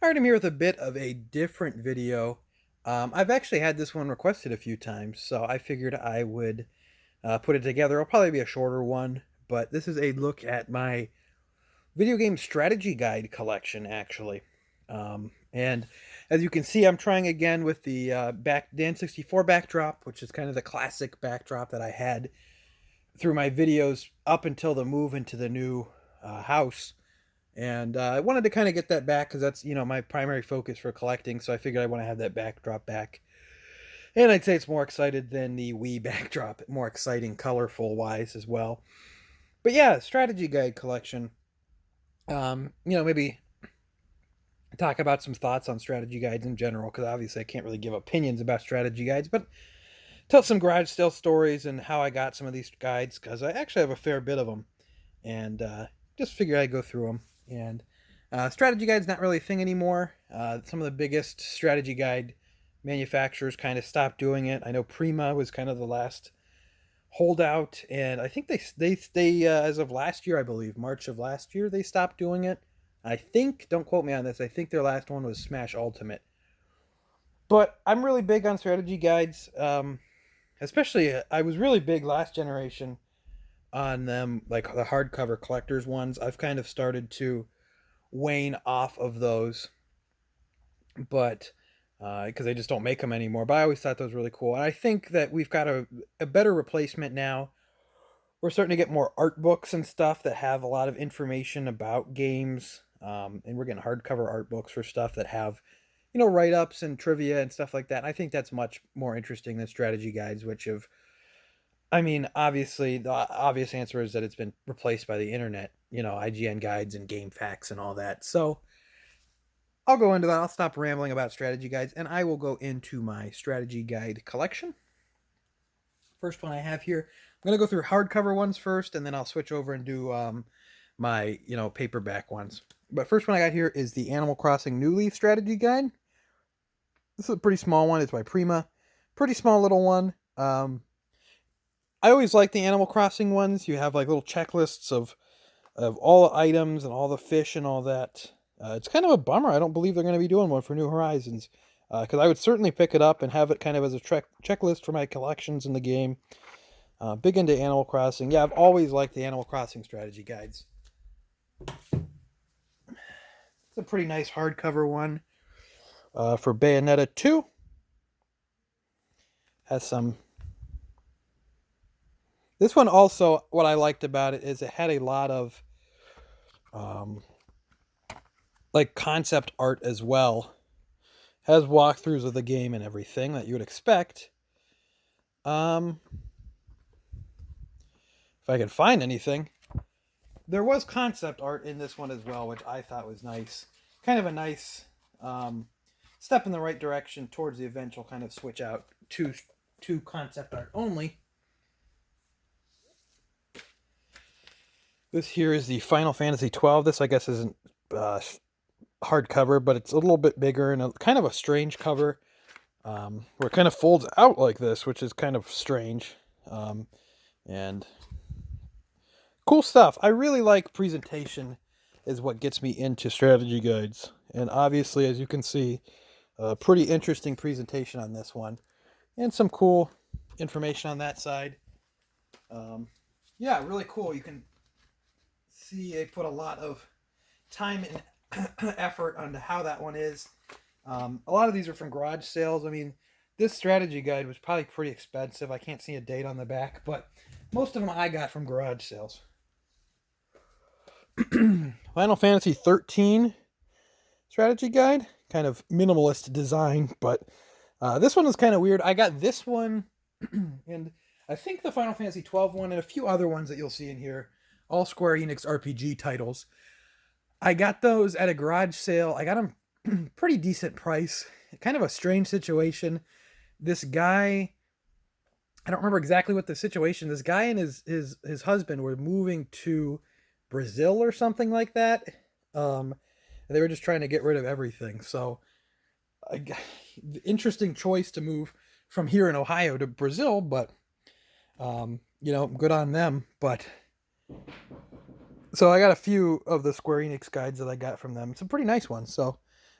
Alright, I'm here with a bit of a different video. I've actually had this one requested a few times, so I figured I would put it together. It'll probably be a shorter one, but this is a look at my video game strategy guide collection, actually. And as you can see, I'm trying again with the the N64 backdrop, which is kind of the classic backdrop that I had through my videos up until the move into the new house. And I wanted to kind of get that back because that's, my primary focus for collecting. So I figured I want to have that backdrop back. And I'd say it's more excited than the Wii backdrop, more exciting, colorful wise as well. But yeah, strategy guide collection. Maybe talk about some thoughts on strategy guides in general, because obviously I can't really give opinions about strategy guides, but tell some garage sale stories and how I got some of these guides, because I actually have a fair bit of them. And just figured I'd go through them. And strategy guide's not really a thing anymore. Some of the biggest strategy guide manufacturers kind of stopped doing it. I know Prima was kind of the last holdout, and I think they as of last year, I believe March of last year, they stopped doing it. I think, don't quote me on this, I think their last one was Smash Ultimate. But I'm really big on strategy guides, especially I was really big last generation on them, like the hardcover collectors ones. I've kind of started to wane off of those, but because they just don't make them anymore. But I always thought those were really cool, and I think that we've got a better replacement now. We're starting to get more art books and stuff that have a lot of information about games, and we're getting hardcover art books for stuff that have, write-ups and trivia and stuff like that. And I think that's much more interesting than strategy guides, which have, I mean, obviously, the obvious answer is that it's been replaced by the internet, IGN guides and game facts and all that. So I'll go into that. I'll stop rambling about strategy guides, and I will go into my strategy guide collection. First one I have here, I'm going to go through hardcover ones first, and then I'll switch over and do my, paperback ones. But first one I got here is the Animal Crossing New Leaf strategy guide. This is a pretty small one. It's by Prima. Pretty small little one. I always like the Animal Crossing ones. You have like little checklists of all the items and all the fish and all that. It's kind of a bummer. I don't believe they're going to be doing one for New Horizons, because I would certainly pick it up and have it kind of as a checklist for my collections in the game. Big into Animal Crossing. Yeah, I've always liked the Animal Crossing strategy guides. It's a pretty nice hardcover one for Bayonetta 2. Has some. This one also, what I liked about it is it had a lot of like concept art as well. Has walkthroughs of the game and everything that you would expect. If I can find anything. There was concept art in this one as well, which I thought was nice. Kind of a nice step in the right direction towards the eventual kind of switch out to concept art only. This here is the Final Fantasy 12. This, I guess, isn't hardcover, but it's a little bit bigger and kind of a strange cover, where it kind of folds out like this, which is kind of strange. And cool stuff. I really like presentation is what gets me into strategy guides. And obviously, as you can see, a pretty interesting presentation on this one. And some cool information on that side. Yeah, really cool. You can see they put a lot of time and effort onto how that one is. A lot of these are from garage sales. I mean, this strategy guide was probably pretty expensive. I can't see a date on the back, but most of them I got from garage sales. Final Fantasy 13 strategy guide. Kind of minimalist design, but this one was kind of weird. I got this one, and I think the Final Fantasy 12 one, and a few other ones that you'll see in here, all Square Enix RPG titles. I got those at a garage sale. I got them pretty decent price. Kind of a strange situation. This guy, I don't remember exactly what the situation. This guy and his husband were moving to Brazil or something like that. They were just trying to get rid of everything. So, interesting choice to move from here in Ohio to Brazil, but good on them. But so I got a few of the Square Enix guides that I got from them. Some pretty nice ones. So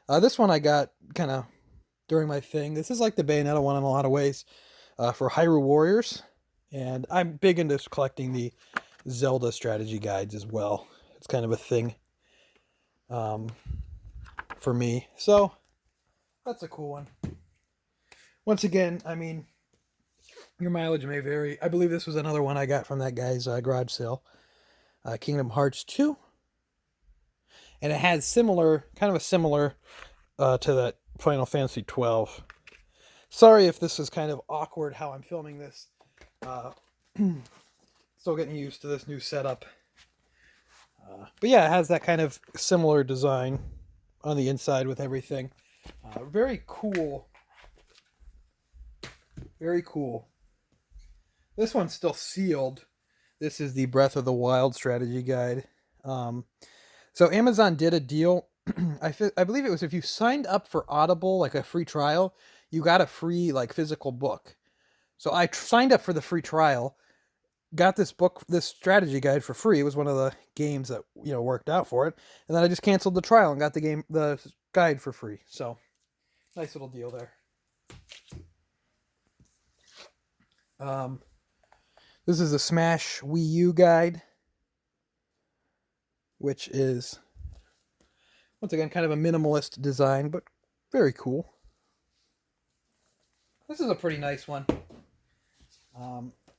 This one I got kind of during my thing. This is like the Bayonetta one in a lot of ways, for Hyrule Warriors. And I'm big into collecting the Zelda strategy guides as well. It's kind of a thing, um, for me. So that's a cool one. Once again, I mean, your mileage may vary. I believe this was another one I got from that guy's garage sale. Kingdom Hearts 2. And it has similar, kind of a similar to that Final Fantasy 12. Sorry if this is kind of awkward how I'm filming this. Uh, Still getting used to this new setup. But yeah, it has that kind of similar design on the inside with everything. Very cool. Very cool. This one's still sealed. This is the Breath of the Wild strategy guide. So Amazon did a deal. I believe it was if you signed up for Audible, like a free trial, you got a free like physical book. So I signed up for the free trial, got this book, this strategy guide for free. It was one of the games that worked out for it, and then I just canceled the trial and got the guide for free. So nice little deal there. This is the Smash Wii U guide, which is once again kind of a minimalist design, but very cool. This is a pretty nice one.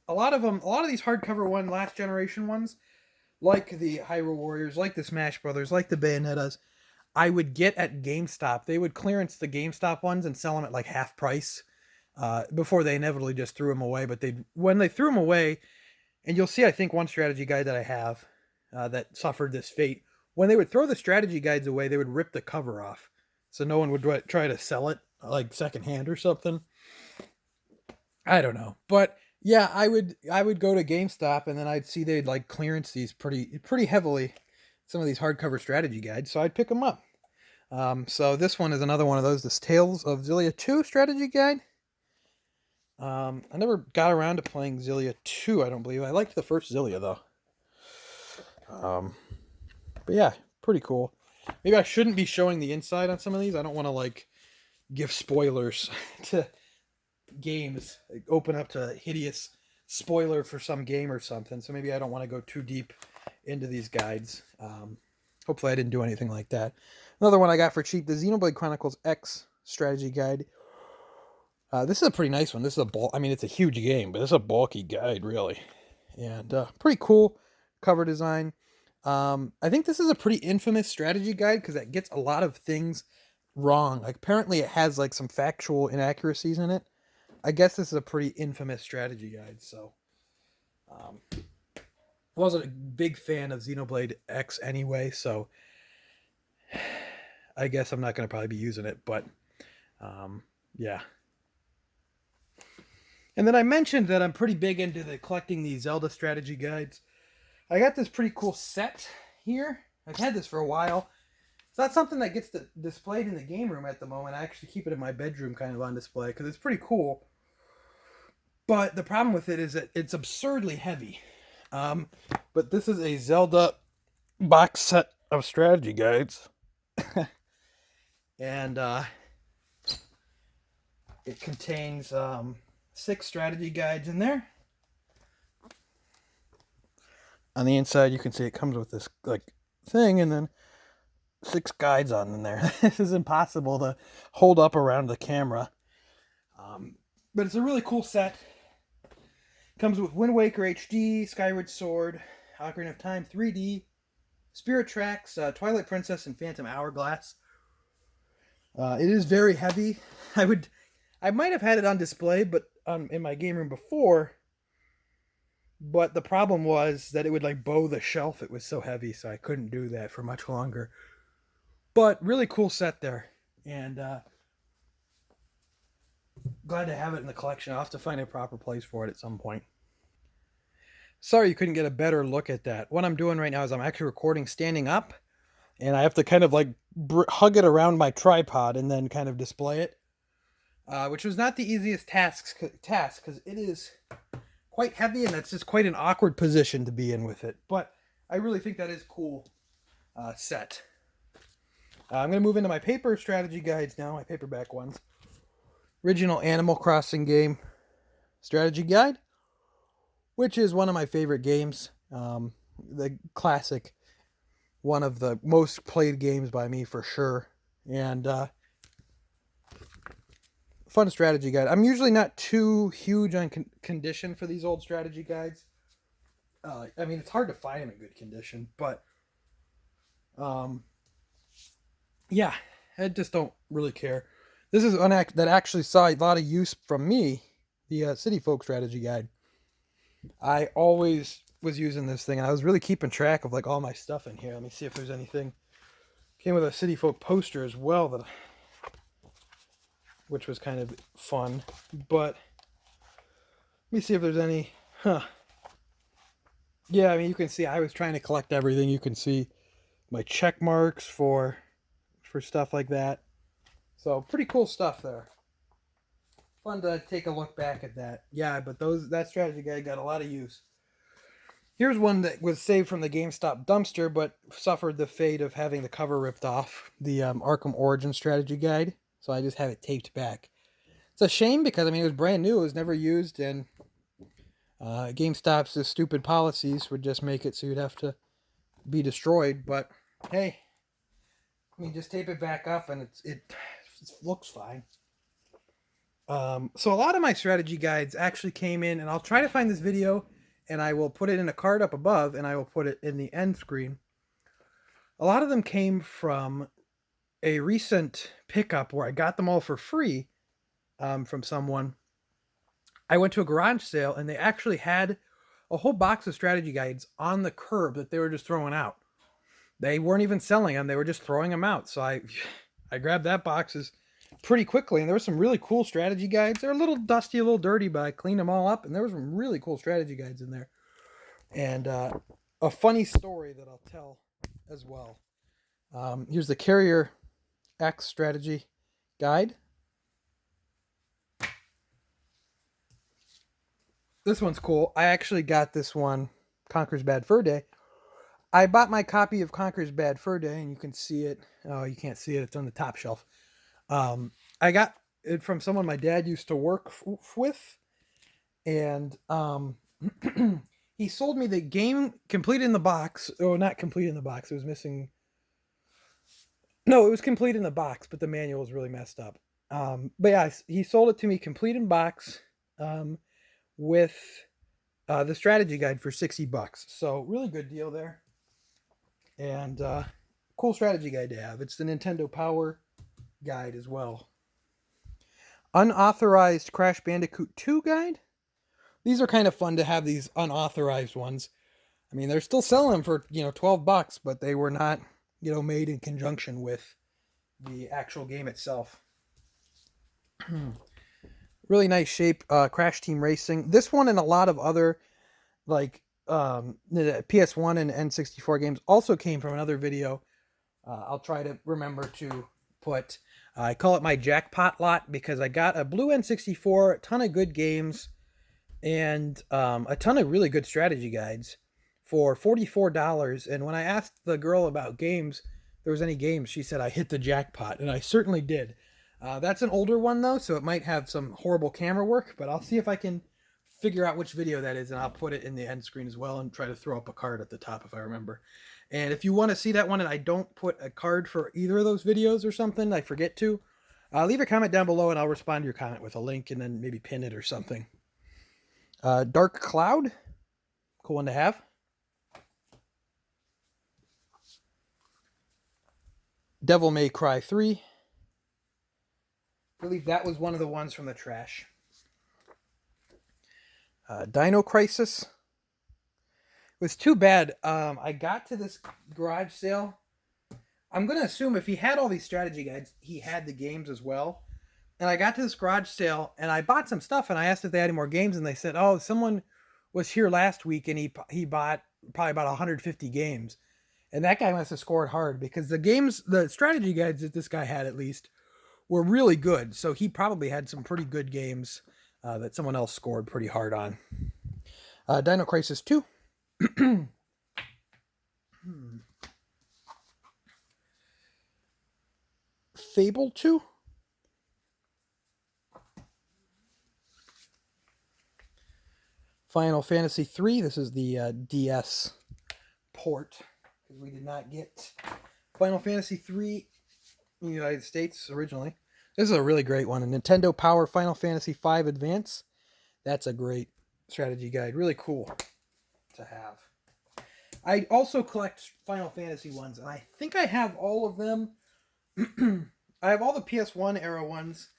A lot of these hardcover last generation ones, like the Hyrule Warriors, like the Smash Brothers, like the Bayonettas, I would get at GameStop. They would clearance the GameStop ones and sell them at like half price, before they inevitably just threw them away. But when they threw them away, and you'll see, I think one strategy guide that I have that suffered this fate. When they would throw the strategy guides away, they would rip the cover off, so no one would try to sell it like secondhand or something. I don't know, but yeah, I would go to GameStop and then I'd see they'd like clearance these pretty heavily, some of these hardcover strategy guides, so I'd pick them up. So this one is another one of those, this Tales of Xillia 2 strategy guide. I never got around to playing Xillia 2, I don't believe. I liked the first Xillia though. But yeah, pretty cool. Maybe I shouldn't be showing the inside on some of these. I don't want to like give spoilers to games, like, open up to a hideous spoiler for some game or something. So maybe I don't want to go too deep into these guides. Hopefully I didn't do anything like that. Another one I got for cheap, the Xenoblade Chronicles X strategy guide. This is a pretty nice one. This is I mean, it's a huge game, but it's a bulky guide, really. And pretty cool cover design. I think this is a pretty infamous strategy guide because it gets a lot of things wrong. Like apparently it has like some factual inaccuracies in it. I guess this is a pretty infamous strategy guide. So wasn't a big fan of Xenoblade X anyway, so I guess I'm not going to probably be using it, but yeah. And then I mentioned that I'm pretty big into collecting the Zelda strategy guides. I got this pretty cool set here. I've had this for a while. It's not something that gets displayed in the game room at the moment. I actually keep it in my bedroom kind of on display because it's pretty cool. But the problem with it is that it's absurdly heavy. But this is a Zelda box set of strategy guides. And it contains 6 strategy guides in there. On the inside, you can see it comes with this like thing, and then 6 guides on in there. This is impossible to hold up around the camera. But it's a really cool set. Comes with Wind Waker HD, Skyward Sword, Ocarina of Time 3D, Spirit Tracks, Twilight Princess, and Phantom Hourglass. It is very heavy. I might have had it on display, but in my game room before. But the problem was that it would like bow the shelf. It was so heavy, so I couldn't do that for much longer. But really cool set there, and glad to have it in the collection. I'll have to find a proper place for it at some point. Sorry you couldn't get a better look at that. What I'm doing right now is I'm actually recording standing up, and I have to kind of like hug it around my tripod and then kind of display it, which was not the easiest task because it is quite heavy, and that's just quite an awkward position to be in with it. But I really think that is cool set. I'm going to move into my paper strategy guides now, my paperback ones. Original Animal Crossing game strategy guide, which is one of my favorite games. The classic, one of the most played games by me for sure. And fun strategy guide. I'm usually not too huge on condition for these old strategy guides. I mean, it's hard to find them in good condition, but yeah, I just don't really care. This is one that actually saw a lot of use from me, the City Folk strategy guide. I always was using this thing, and I was really keeping track of like all my stuff in here. Let me see if there's anything. Came with a City Folk poster as well, which was kind of fun. But let me see if there's any. Yeah, I mean, you can see I was trying to collect everything. You can see my check marks for stuff like that. So pretty cool stuff there. Fun to take a look back at that. Yeah, but that strategy guide got a lot of use. Here's one that was saved from the GameStop dumpster, but suffered the fate of having the cover ripped off. The Arkham Origin strategy guide. So I just have it taped back. It's a shame because I mean it was brand new. It was never used, and GameStop's stupid policies would just make it so you'd have to be destroyed. But hey, I mean just tape it back up, and it looks fine. So a lot of my strategy guides actually came in, and I'll try to find this video, and I will put it in a card up above, and I will put it in the end screen. A lot of them came from a recent pickup where I got them all for free from someone. I went to a garage sale, and they actually had a whole box of strategy guides on the curb that they were just throwing out. They weren't even selling them; they were just throwing them out. So I grabbed that boxes pretty quickly, and there were some really cool strategy guides. They're a little dusty, a little dirty, but I cleaned them all up, and there was some really cool strategy guides in there. And a funny story that I'll tell as well. Here's the Carrier X strategy guide. This one's cool. I actually got this one, Conker's Bad Fur Day. I bought my copy of Conker's Bad Fur Day, and you can see it. Oh, you can't see it. It's on the top shelf. I got it from someone my dad used to work with, and he sold me the game complete in the box. Oh, not complete in the box. It was missing. No, it was complete in the box, but the manual was really messed up. But yeah, he sold it to me complete in box with the strategy guide for $60. So really good deal there. And cool strategy guide to have. It's the Nintendo Power guide as well. Unauthorized Crash Bandicoot 2 guide. These are kind of fun to have, these unauthorized ones. I mean, they're still selling them for, $12, but they were not, made in conjunction with the actual game itself. Really nice shape, Crash Team Racing. This one and a lot of other, like, the PS1 and N64 games also came from another video. I'll try to remember to put. I call it my jackpot lot because I got a blue N64, a ton of good games, and a ton of really good strategy guides for $44. And when I asked the girl about games, if there was any games, she said I hit the jackpot, and I certainly did. That's an older one though, so it might have some horrible camera work, but I'll see if I can figure out which video that is, and I'll put it in the end screen as well and try to throw up a card at the top if I remember. And if you want to see that one and I don't put a card for either of those videos or something, I forget to, leave a comment down below and I'll respond to your comment with a link and then maybe pin it or something. Dark Cloud, cool one to have. Devil May Cry 3. I believe that was one of the ones from the trash. Dino Crisis. It was too bad. I got to this garage sale. I'm going to assume if he had all these strategy guides, he had the games as well. And I got to this garage sale, and I bought some stuff, and I asked if they had any more games, and they said, oh, someone was here last week, and he bought probably about 150 games. And that guy must have scored hard, because the strategy guides that this guy had at least, were really good. So he probably had some pretty good games that someone else scored pretty hard on. Dino Crisis 2. Fable 2. Final Fantasy 3. This is the DS port, because we did not get Final Fantasy 3 in the United States originally. This is a really great one. A Nintendo Power Final Fantasy 5 Advance. That's a great strategy guide. Really cool to have. I also collect Final Fantasy ones, and I think I have all of them. I have all the PS1 era ones,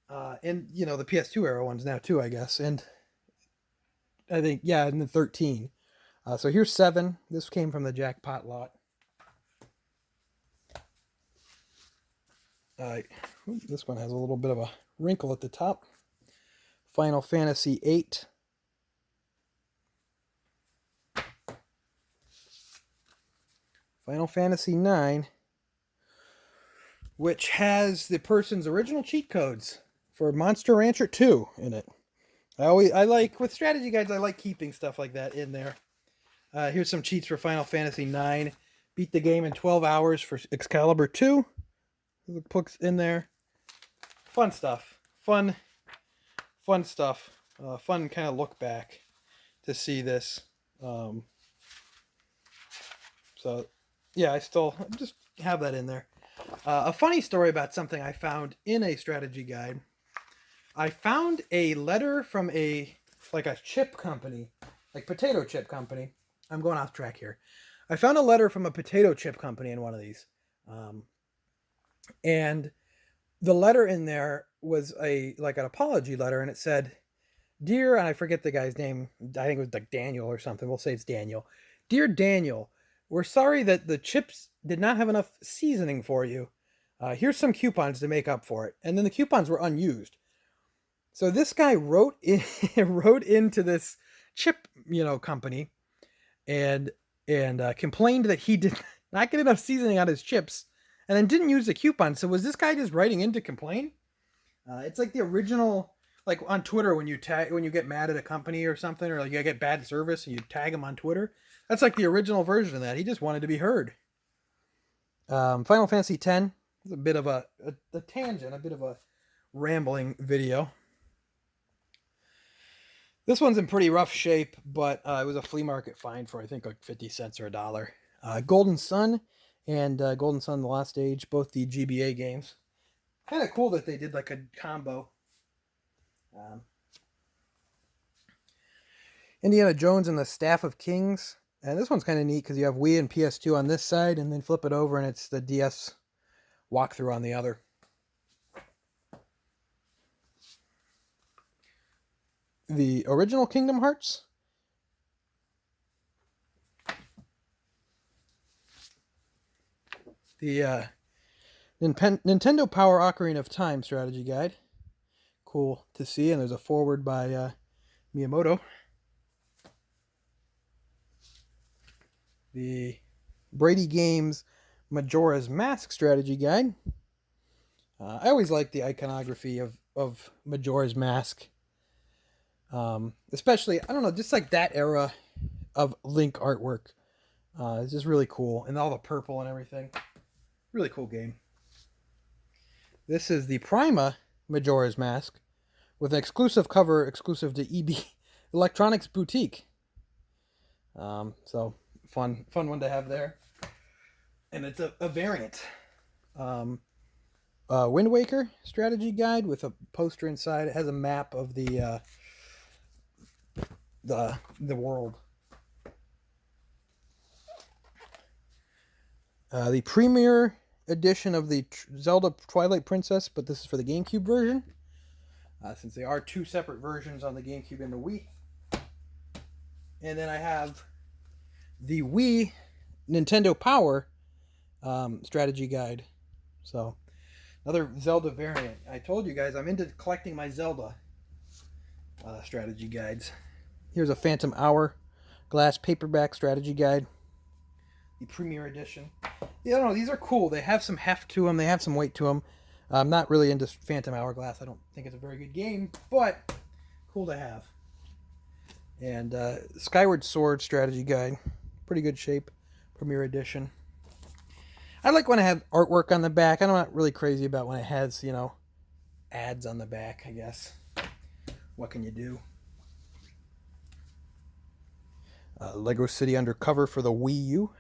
and the PS2 era ones now too, I guess. And I think, yeah, and the 13. So here's 7. This came from the jackpot lot. This one has a little bit of a wrinkle at the top. Final Fantasy 8. Final Fantasy 9, which has the person's original cheat codes for Monster Rancher 2 in it. I like, with strategy guides, I like keeping stuff like that in there. Here's some cheats for Final Fantasy 9. Beat the game in 12 hours for Excalibur 2. The books in there. Fun stuff. Fun stuff. Fun kind of look back to see this. So, yeah, I still just have that in there. A funny story about something I found in a strategy guide. I found a letter from a chip company, like potato chip company. I'm going off track here. I found a letter from a potato chip company in one of these. And the letter in there was an apology letter, and it said, "Dear," and I forget the guy's name. I think it was like Daniel or something. We'll say it's Daniel. "Dear Daniel, we're sorry that the chips did not have enough seasoning for you. Here's some coupons to make up for it." And then the coupons were unused. So this guy wrote into this chip, company, and complained that he did not get enough seasoning on his chips, and then didn't use the coupon. So was this guy just writing in to complain? It's like the original, like on Twitter when you get mad at a company or something, or like you get bad service and you tag them on Twitter. That's like the original version of that. He just wanted to be heard. Final Fantasy X is a bit of a tangent, a bit of a rambling video. This one's in pretty rough shape, but it was a flea market find for, I think, like 50 cents or $1. Golden Sun and Golden Sun: The Lost Age, both the GBA games. Kind of cool that they did like a combo. Indiana Jones and the Staff of Kings. And this one's kind of neat because you have Wii and PS2 on this side, and then flip it over and it's the DS walkthrough on the other. The original Kingdom Hearts. The Nintendo Power Ocarina of Time strategy guide. Cool to see, and there's a foreword by Miyamoto. The Brady Games Majora's Mask strategy guide. I always like the iconography of Majora's Mask. Especially, I don't know, just like that era of Link artwork. It's just really cool. And all the purple and everything. Really cool game. This is the Prima Majora's Mask with an exclusive cover exclusive to EB Electronics Boutique. So fun one to have there. And it's a variant. Wind Waker strategy guide with a poster inside. It has a map of the world. The premiere edition of the Zelda Twilight Princess, but this is for the GameCube version, since there are two separate versions on the GameCube and the Wii. And then I have the Wii Nintendo Power strategy guide. So another Zelda variant. I told you guys I'm into collecting my Zelda strategy guides. Here's a Phantom Hour glass paperback strategy guide. The Premier Edition. Yeah, I don't know. These are cool. They have some heft to them. They have some weight to them. I'm not really into Phantom Hourglass. I don't think it's a very good game, but cool to have. And Skyward Sword strategy guide. Pretty good shape. Premier Edition. I like when I have artwork on the back. I'm not really crazy about when it has, you know, ads on the back, I guess. What can you do? Lego City Undercover for the Wii U.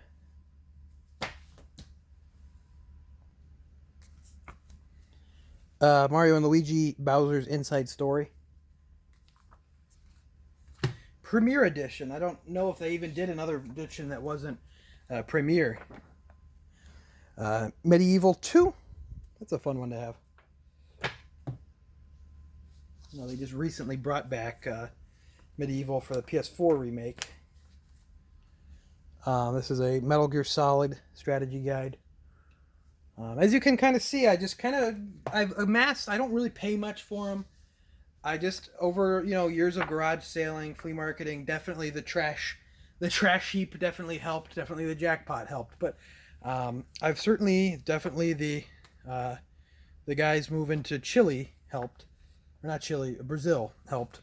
Mario and Luigi Bowser's Inside Story. Premiere Edition. I don't know if they even did another edition that wasn't Premiere. Medieval 2. That's a fun one to have. You know, they just recently brought back Medieval for the PS4 remake. This is a Metal Gear Solid strategy guide. As you can kind of see, I've amassed, I don't really pay much for them. I just, over, you know, years of garage sailing, flea marketing, definitely the trash heap definitely helped. Definitely the jackpot helped. But I've definitely the guys moving to Chile helped. Or not Chile, Brazil helped.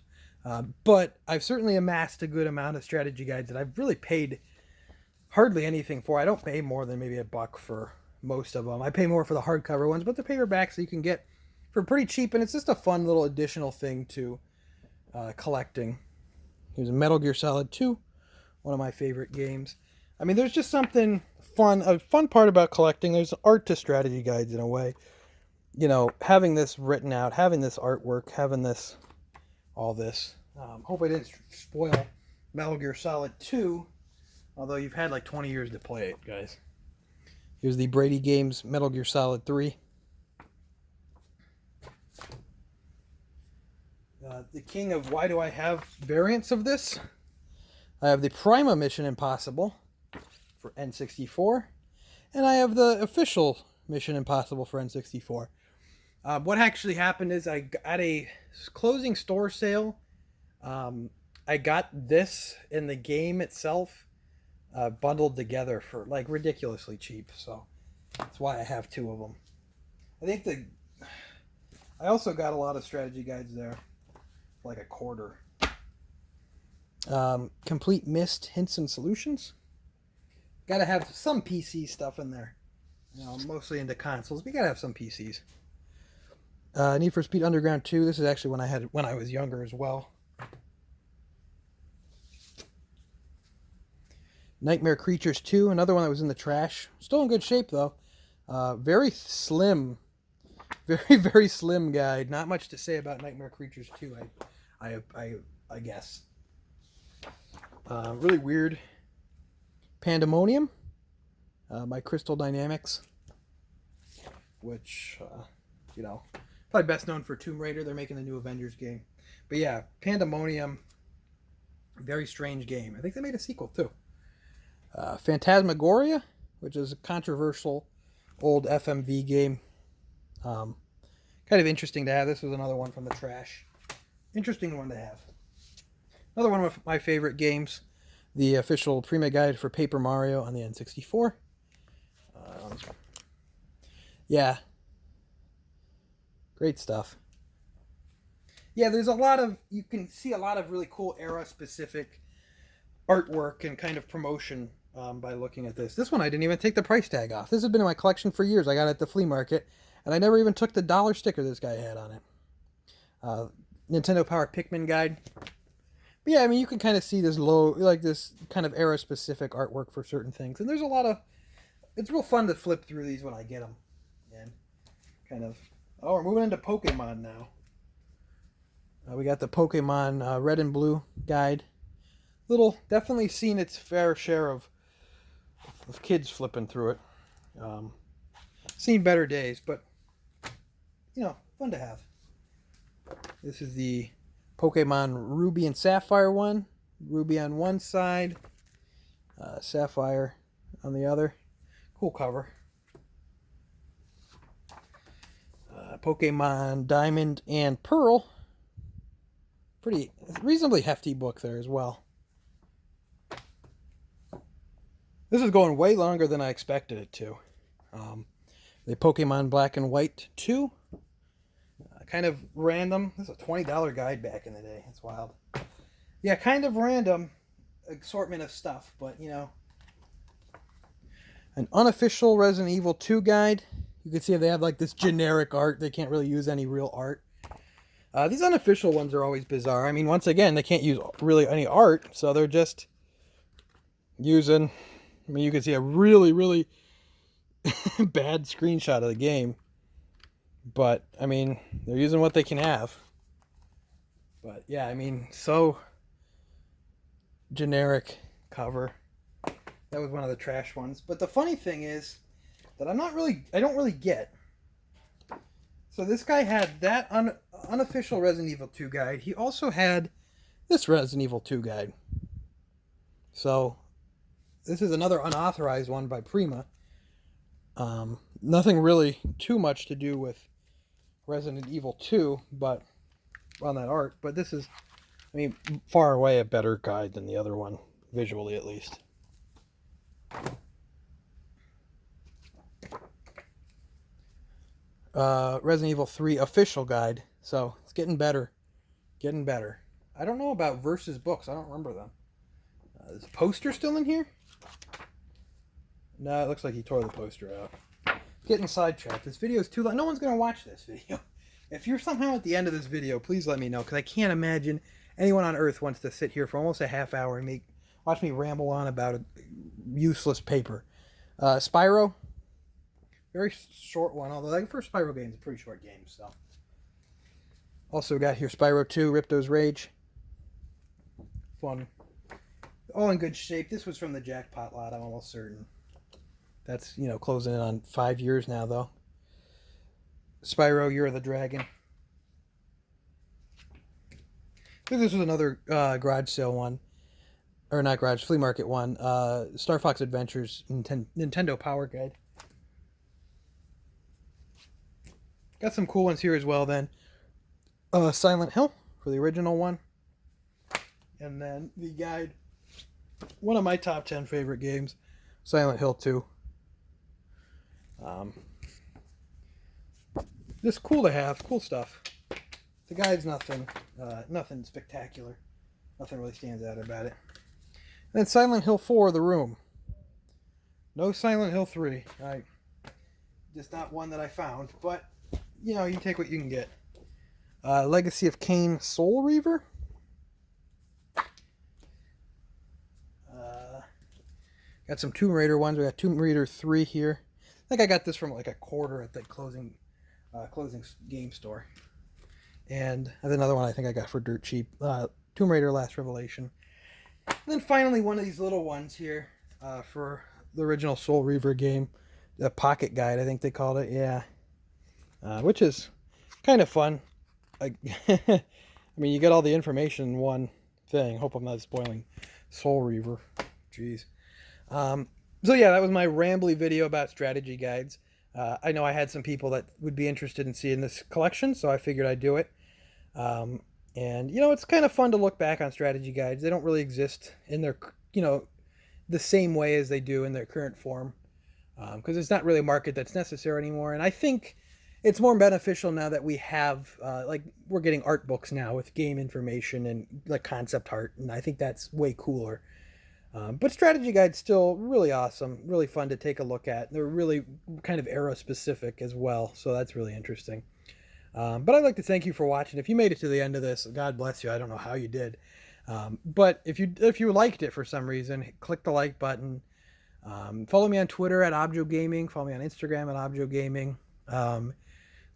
But I've certainly amassed a good amount of strategy guides that I've really paid hardly anything for. I don't pay more than maybe $1 for most of them. I pay more for the hardcover ones, but the paperbacks you can get for pretty cheap, and it's just a fun little additional thing to collecting. Here's a Metal Gear Solid 2, one of my favorite games. I mean, there's just something fun, a fun part about collecting. There's art to strategy guides in a way. You know, having this written out, having this artwork, having this, all this. Hope I didn't spoil Metal Gear Solid 2, although you've had like 20 years to play it, guys. Here's the Brady Games Metal Gear Solid 3. The king of why do I have variants of this? I have the Prima Mission Impossible for N64, and I have the official Mission Impossible for N64. What actually happened is at a closing store sale, I got this in the game itself bundled together for like ridiculously cheap, so that's why I have 2 of them. I also got a lot of strategy guides there for like $1. Complete Mist Hints and Solutions. Gotta have some PC stuff in there. You know, I'm mostly into consoles, but you gotta have some PCs. Need for Speed Underground 2. This is actually when I was younger as well. Nightmare Creatures 2, another one that was in the trash. Still in good shape though. Very slim, very slim guide. Not much to say about Nightmare Creatures 2. I guess. Really weird. Pandemonium by Crystal Dynamics, which you know, probably best known for Tomb Raider. They're making the new Avengers game, but yeah, Pandemonium, very strange game. I think they made a sequel too. Phantasmagoria, which is a controversial old FMV game. Kind of interesting to have. This was another one from the trash. Interesting one to have. Another one of my favorite games, the official Prima Guide for Paper Mario on the N64. Yeah. Great stuff. Yeah, there's you can see a lot of really cool era-specific artwork and kind of promotion by looking at this. This one I didn't even take the price tag off. This has been in my collection for years. I got it at the flea market, and I never even took the $1 sticker this guy had on it. Nintendo Power Pikmin Guide. But yeah, I mean, you can kind of see this kind of era-specific artwork for certain things. And there's it's real fun to flip through these when I get them. And kind of, we're moving into Pokemon now. We got the Pokemon Red and Blue Guide. Definitely seen its fair share of kids flipping through it. Seen better days, but, you know, fun to have. This is the Pokemon Ruby and Sapphire one. Ruby on one side, Sapphire on the other. Cool cover. Pokemon Diamond and Pearl. Pretty reasonably hefty book there as well. This is going way longer than I expected it to. The Pokemon Black and White 2. Kind of random. This is a $20 guide back in the day. It's wild. Yeah, kind of random assortment of stuff, but you know. an unofficial Resident Evil 2 guide. You can see they have like this generic art. They can't really use any real art. These unofficial ones are always bizarre. I mean, once again, they can't use really any art, so they're just using... I mean, you can see a really, really bad screenshot of the game. But, I mean, they're using what they can have. But, yeah, I mean, so generic cover. That was one of the trash ones. But the funny thing is that I don't really get. So this guy had that unofficial Resident Evil 2 guide. He also had this Resident Evil 2 guide. So this is another unauthorized one by Prima. Nothing really too much to do with Resident Evil 2, but on that art. But this is, I mean, far away a better guide than the other one, visually at least. Resident Evil 3 official guide. So it's getting better. Getting better. I don't know about Versus books. I don't remember them. Is the poster still in here? No, it looks like he tore the poster out. Getting sidetracked. This video is too long. No one's going to watch this video. If you're somehow at the end of this video, please let me know, because I can't imagine anyone on Earth wants to sit here for almost a half hour and watch me ramble on about a useless paper. Spyro. Very short one, although the first Spyro game is a pretty short game, so. Also got here Spyro 2, Ripto's Rage. Fun. All in good shape. This was from the jackpot lot, I'm almost certain. That's, you know, closing in on 5 years now, though. Spyro, Year of the Dragon. I think this was another garage sale one. Or not garage, flea market one. Star Fox Adventures Nintendo Power Guide. Got some cool ones here as well then. Silent Hill for the original one. And then the guide. One of my top 10 favorite games. Silent Hill 2. Just cool to have. Cool stuff. The guide's nothing spectacular. Nothing really stands out about it. And then Silent Hill 4, The Room. No Silent Hill 3. Just not one that I found. But, you know, you take what you can get. Legacy of Kain Soul Reaver. Got some Tomb Raider ones. We got Tomb Raider 3 here. I think I got this from like a quarter at the closing game store. And another one I think I got for dirt cheap. Tomb Raider Last Revelation. And then finally one of these little ones here for the original Soul Reaver game. The Pocket Guide, I think they called it. Yeah. Which is kind of fun. I mean, you get all the information in one thing. Hope I'm not spoiling Soul Reaver. Jeez. So yeah, that was my rambly video about strategy guides. I know I had some people that would be interested in seeing this collection, so I figured I'd do it. And, you know, it's kind of fun to look back on strategy guides. They don't really exist in their, you know, the same way as they do in their current form. Because it's not really a market that's necessary anymore. And I think it's more beneficial now that we have, like, we're getting art books now with game information and, like, concept art. And I think that's way cooler. But strategy guides still really awesome, really fun to take a look at. They're really kind of era specific as well, so that's really interesting. But I'd like to thank you for watching. If you made it to the end of this, God bless you. I don't know how you did. But if you liked it for some reason, click the like button. Follow me on Twitter at Objo Gaming. Follow me on Instagram at Objo Gaming.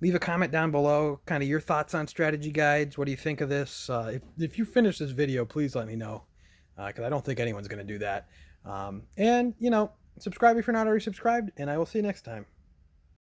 Leave a comment down below, kind of your thoughts on strategy guides. What do you think of this? If you finish this video, please let me know. Because I don't think anyone's going to do that. And, you know, subscribe if you're not already subscribed, and I will see you next time.